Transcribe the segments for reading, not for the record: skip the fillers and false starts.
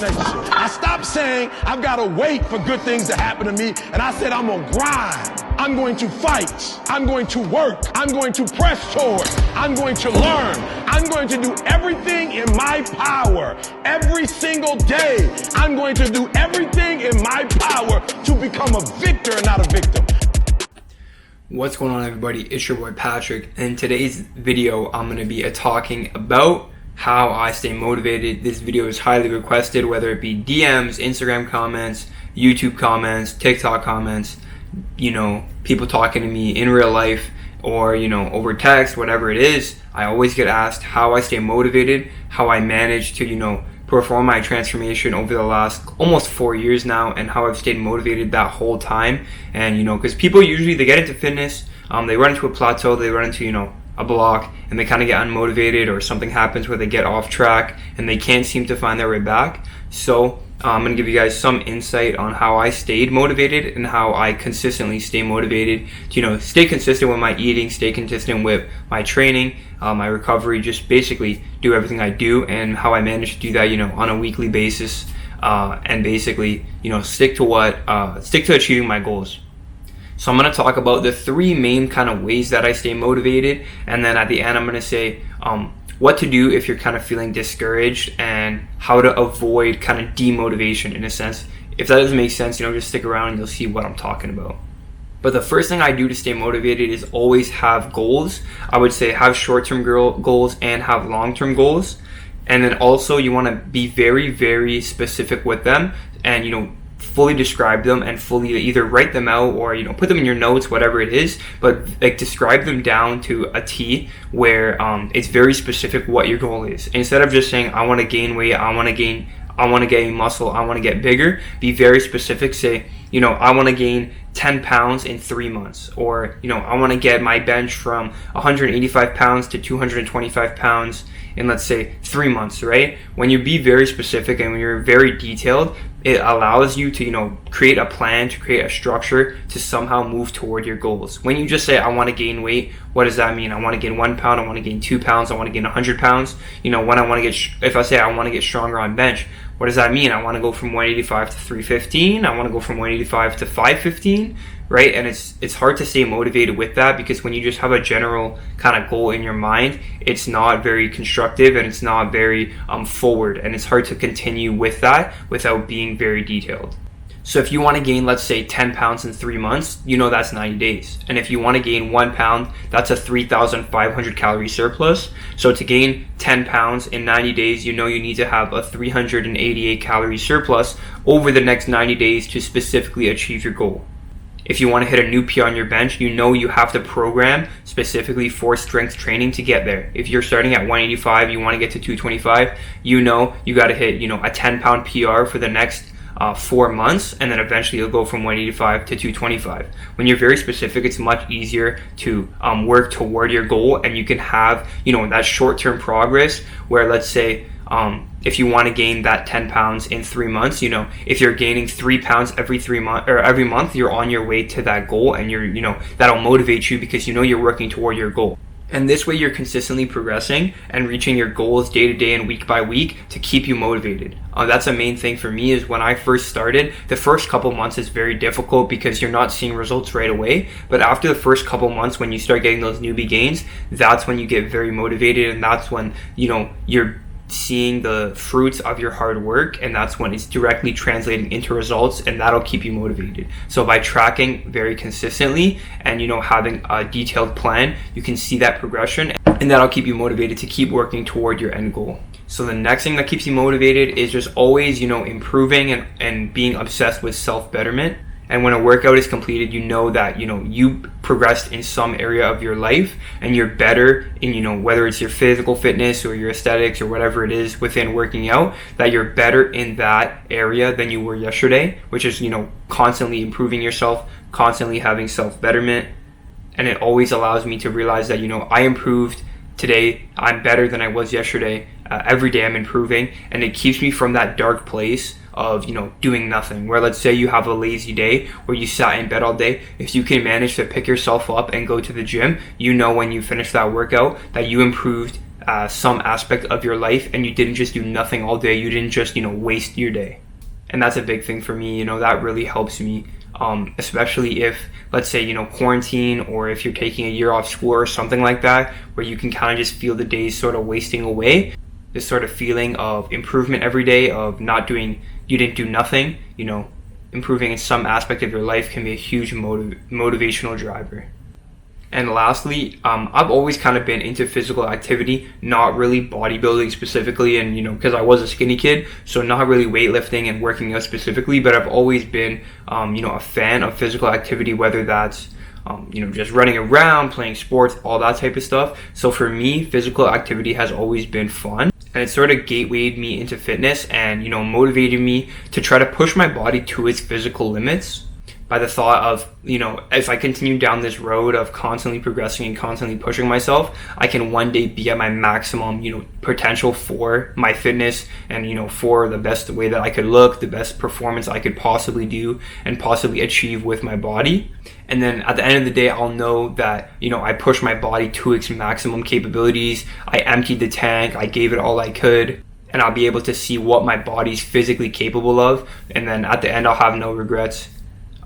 procrastination. I stopped saying I've got to wait for good things to happen to me, and I said I'm going to grind. I'm going to fight. I'm going to work. I'm going to press toward. I'm going to learn. I'm going to do everything in my power every single day. I'm going to do everything in my power to become a victor and not a victim. What's going on, everybody? It's your boy Patrick. In today's video, I'm going to be talking about how I stay motivated. This video is highly requested, whether it be DMs, Instagram comments, YouTube comments, TikTok comments, people talking to me in real life or, over text, whatever it is. I always get asked how I stay motivated, how I manage to, perform my transformation over the last almost 4 years now, and how I've stayed motivated that whole time. And because people usually, they get into fitness, they run into a plateau, they run into a block, and they kind of get unmotivated, or something happens where they get off track and they can't seem to find their way back. So I'm going to give you guys some insight on how I stayed motivated and how I consistently stay motivated to stay consistent with my eating, stay consistent with my training, my recovery, just basically do everything I do, and how I manage to do that on a weekly basis, and basically stick to achieving my goals. So I'm going to talk about the three main kind of ways that I stay motivated, and then at the end I'm going to say what to do if you're kind of feeling discouraged, and how to avoid kind of demotivation in a sense. If that doesn't make sense, just stick around and you'll see what I'm talking about. But the first thing I do to stay motivated is always have goals. I would say have short-term goals and have long-term goals. And then also you want to be very, very specific with them, and fully describe them, and fully either write them out or put them in your notes, whatever it is, but describe them down to a T, where it's very specific what your goal is. Instead of just saying I want to gain weight, I want to gain muscle, I want to get bigger, be very specific. Say I want to gain 10 pounds in 3 months, or I want to get my bench from 185 pounds to 225 pounds in, let's say, 3 months, right? When you be very specific and when you're very detailed, it allows you to create a plan, to create a structure to somehow move toward your goals. When you just say I want to gain weight, what does that mean? I want to gain 1 pound, I want to gain 2 pounds, I want to gain 100 pounds. When I want to get, if I say I want to get stronger on bench, what does that mean? I want to go from 185 to 315. I want to go from 185 to 515, right? And it's hard to stay motivated with that, because when you just have a general kind of goal in your mind, it's not very constructive, and it's not very forward, and it's hard to continue with that without being very detailed. So if you want to gain, let's say, 10 pounds in 3 months, that's 90 days. And if you want to gain 1 pound, that's a 3,500 calorie surplus. So to gain 10 pounds in 90 days, you need to have a 388 calorie surplus over the next 90 days to specifically achieve your goal. If you want to hit a new PR on your bench, you have to program specifically for strength training to get there. If you're starting at 185, you want to get to 225, you got to hit, a 10 pound PR for the next 4 months, and then eventually you'll go from 185 to 225. When you're very specific, it's much easier to work toward your goal, and you can have that short-term progress where, let's say, if you want to gain that 10 pounds in 3 months, if you're gaining 3 pounds every 3 months or every month, you're on your way to that goal, and that'll motivate you, because you're working toward your goal. And this way you're consistently progressing and reaching your goals day to day and week by week to keep you motivated. That's a main thing for me. Is when I first started, the first couple months is very difficult because you're not seeing results right away. But after the first couple months, when you start getting those newbie gains, that's when you get very motivated, and that's when you're seeing the fruits of your hard work, and that's when it's directly translating into results, and that'll keep you motivated. So by tracking very consistently and having a detailed plan, you can see that progression, and that'll keep you motivated to keep working toward your end goal. So the next thing that keeps you motivated is just always improving and being obsessed with self-betterment. And when a workout is completed, that you progressed in some area of your life, and you're better in whether it's your physical fitness or your aesthetics or whatever it is within working out, that you're better in that area than you were yesterday, which is constantly improving yourself, constantly having self-betterment. And it always allows me to realize that I improved today, I'm better than I was yesterday. Every day I'm improving, and it keeps me from that dark place of doing nothing, where let's say you have a lazy day where you sat in bed all day. If you can manage to pick yourself up and go to the gym, when you finish that workout that you improved some aspect of your life, and you didn't just do nothing all day. You didn't just, waste your day. And that's a big thing for me. That really helps me, especially if, let's say, quarantine, or if you're taking a year off school or something like that, where you can kind of just feel the days sort of wasting away. This sort of feeling of improvement every day, of you didn't do nothing, improving in some aspect of your life can be a huge motivational driver. And lastly, I've always kind of been into physical activity, not really bodybuilding specifically, and because I was a skinny kid, so not really weightlifting and working out specifically, but I've always been a fan of physical activity, whether that's just running around, playing sports, all that type of stuff. So for me, physical activity has always been fun, and it sort of gatewayed me into fitness, and motivated me to try to push my body to its physical limits, by the thought of, if I continue down this road of constantly progressing and constantly pushing myself, I can one day be at my maximum, potential for my fitness, and, for the best way that I could look, the best performance I could possibly do and possibly achieve with my body. And then at the end of the day, I'll know that, I pushed my body to its maximum capabilities. I emptied the tank. I gave it all I could. And I'll be able to see what my body's physically capable of. And then at the end, I'll have no regrets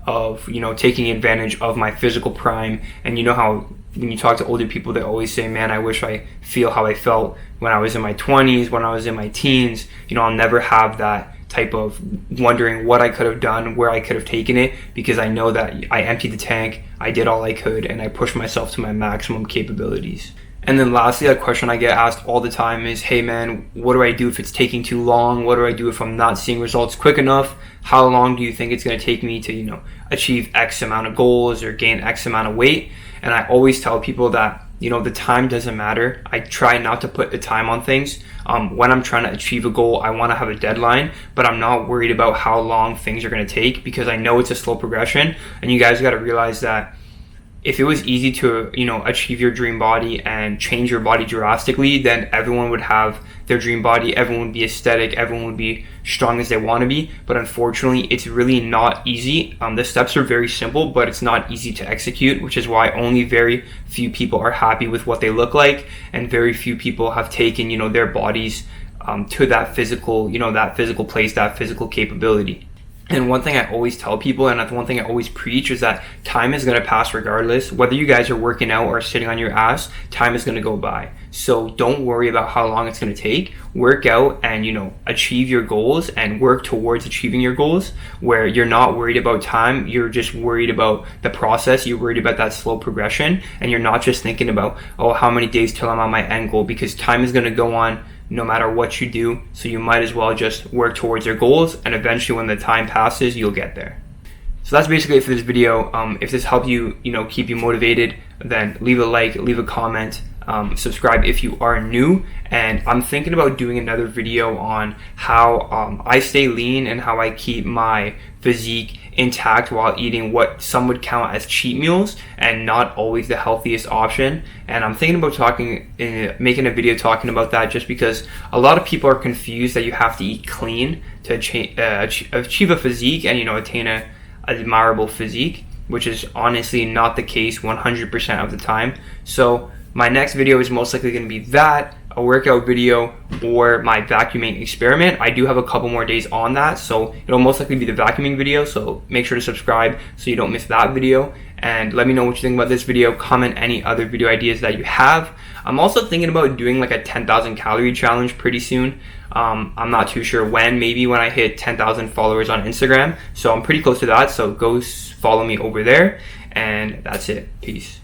of taking advantage of my physical prime. And how when you talk to older people, they always say, man, I wish I feel how I felt when I was in my 20s, when I was in my teens. I'll never have that type of wondering what I could have done, where I could have taken it, because I know that I emptied the tank, I did all I could, and I pushed myself to my maximum capabilities. And then lastly, a question I get asked all the time is, hey man, what do I do if it's taking too long? What do I do if I'm not seeing results quick enough? How long do you think it's going to take me to, achieve X amount of goals or gain X amount of weight? And I always tell people that, the time doesn't matter. I try not to put the time on things. When I'm trying to achieve a goal, I want to have a deadline, but I'm not worried about how long things are going to take, because I know it's a slow progression. And you guys got to realize that if it was easy to, achieve your dream body and change your body drastically, then everyone would have their dream body, everyone would be aesthetic, everyone would be strong as they want to be. But unfortunately, it's really not easy. The steps are very simple, but it's not easy to execute, which is why only very few people are happy with what they look like, and very few people have taken, their bodies to that physical, that physical place, that physical capability. And one thing I always tell people, and one thing I always preach, is that time is going to pass regardless. Whether you guys are working out or sitting on your ass, time is going to go by. So don't worry about how long it's going to take. Work out and, achieve your goals, and work towards achieving your goals, where you're not worried about time. You're just worried about the process. You're worried about that slow progression. And you're not just thinking about, oh, how many days till I'm on my end goal, because time is going to go on no matter what you do. So you might as well just work towards your goals, and eventually when the time passes, you'll get there. So that's basically it for this video. If this helped you, keep you motivated, then leave a like, leave a comment, subscribe if you are new. And I'm thinking about doing another video on how I stay lean and how I keep my physique intact while eating what some would count as cheat meals and not always the healthiest option. And I'm thinking about making a video talking about that, just because a lot of people are confused that you have to eat clean to achieve a physique and attain a admirable physique, which is honestly not the case 100% of the time. So my next video is most likely going to be that, a workout video, or my vacuuming experiment. I do have a couple more days on that, so it'll most likely be the vacuuming video, so make sure to subscribe so you don't miss that video. And let me know what you think about this video. Comment any other video ideas that you have. I'm also thinking about doing like a 10,000 calorie challenge pretty soon. I'm not too sure when, maybe when I hit 10,000 followers on Instagram. So I'm pretty close to that, so go follow me over there. And that's it. Peace.